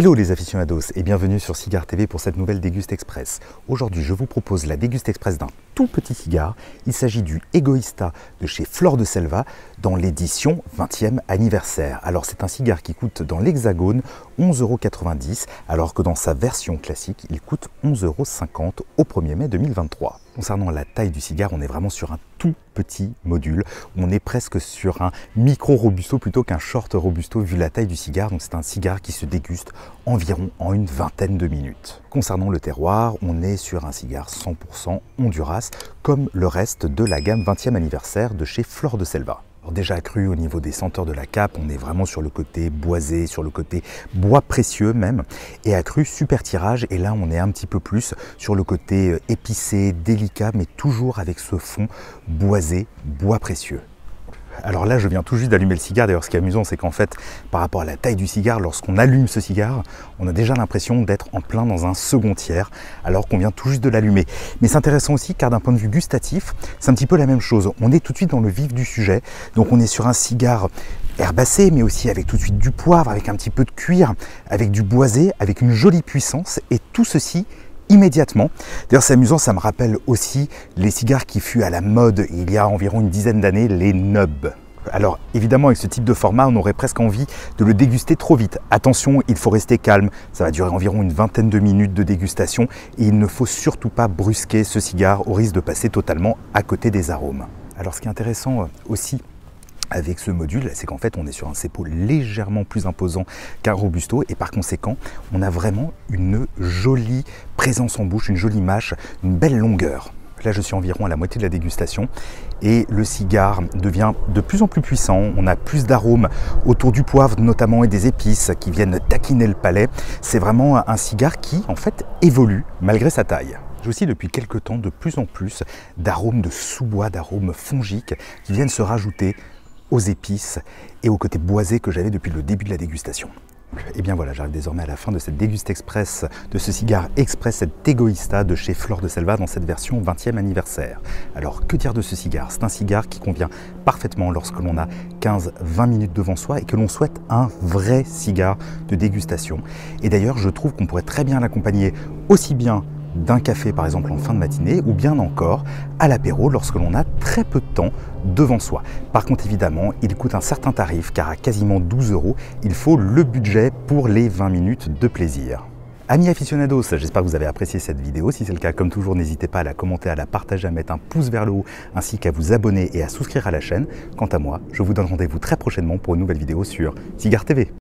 Hello les aficionados et bienvenue sur Cigare TV pour cette nouvelle Déguste Express. Aujourd'hui je vous propose la Déguste Express d'un tout petit cigare. Il s'agit du Egoista de chez Flor de Selva dans l'édition 20e anniversaire. Alors c'est un cigare qui coûte dans l'Hexagone 11,90 € alors que dans sa version classique il coûte 11,50 € au 1er mai 2023. Concernant la taille du cigare, on est vraiment sur un tout petit module. On est presque sur un micro robusto plutôt qu'un short robusto vu la taille du cigare. Donc c'est un cigare qui se déguste environ en une vingtaine de minutes. Concernant le terroir, on est sur un cigare 100% Honduras comme le reste de la gamme 20e anniversaire de chez Flor de Selva. Alors déjà accru au niveau des senteurs de la cape, on est vraiment sur le côté boisé, sur le côté bois précieux même, et accru super tirage, et là on est un petit peu plus sur le côté épicé, délicat, mais toujours avec ce fond boisé, bois précieux. Alors là, je viens tout juste d'allumer le cigare. D'ailleurs, ce qui est amusant, c'est qu'en fait, par rapport à la taille du cigare, lorsqu'on allume ce cigare, on a déjà l'impression d'être en plein dans un second tiers, alors qu'on vient tout juste de l'allumer. Mais c'est intéressant aussi, car d'un point de vue gustatif, c'est un petit peu la même chose. On est tout de suite dans le vif du sujet. Donc on est sur un cigare herbacé, mais aussi avec tout de suite du poivre, avec un petit peu de cuir, avec du boisé, avec une jolie puissance, et tout ceci immédiatement. D'ailleurs, c'est amusant, ça me rappelle aussi les cigares qui furent à la mode il y a environ une dizaine d'années, les nubs. Alors évidemment, avec ce type de format, on aurait presque envie de le déguster trop vite. Attention, il faut rester calme, ça va durer environ une vingtaine de minutes de dégustation et il ne faut surtout pas brusquer ce cigare au risque de passer totalement à côté des arômes. Alors ce qui est intéressant aussi avec ce module, c'est qu'en fait on est sur un cépot légèrement plus imposant qu'un robusto et par conséquent on a vraiment une jolie présence en bouche, une jolie mâche, une belle longueur. Là je suis environ à la moitié de la dégustation et le cigare devient de plus en plus puissant. On a plus d'arômes autour du poivre notamment et des épices qui viennent taquiner le palais. C'est vraiment un cigare qui en fait évolue malgré sa taille. J'ai aussi depuis quelques temps de plus en plus d'arômes de sous-bois, d'arômes fongiques qui viennent se rajouter aux épices et au côté boisé que j'avais depuis le début de la dégustation. Et bien voilà, j'arrive désormais à la fin de cette Déguste Express, de ce cigare express, cet Egoista de chez Flor de Selva dans cette version 20e anniversaire. Alors que dire de ce cigare? C'est un cigare qui convient parfaitement lorsque l'on a 15-20 minutes devant soi et que l'on souhaite un vrai cigare de dégustation. Et d'ailleurs, je trouve qu'on pourrait très bien l'accompagner aussi bien d'un café par exemple en fin de matinée ou bien encore à l'apéro lorsque l'on a très peu de temps devant soi. Par contre évidemment il coûte un certain tarif car à quasiment 12 €, il faut le budget pour les 20 minutes de plaisir. Amis aficionados, j'espère que vous avez apprécié cette vidéo. Si c'est le cas, comme toujours, n'hésitez pas à la commenter, à la partager, à mettre un pouce vers le haut ainsi qu'à vous abonner et à souscrire à la chaîne. Quant à moi, je vous donne rendez-vous très prochainement pour une nouvelle vidéo sur Cigare TV.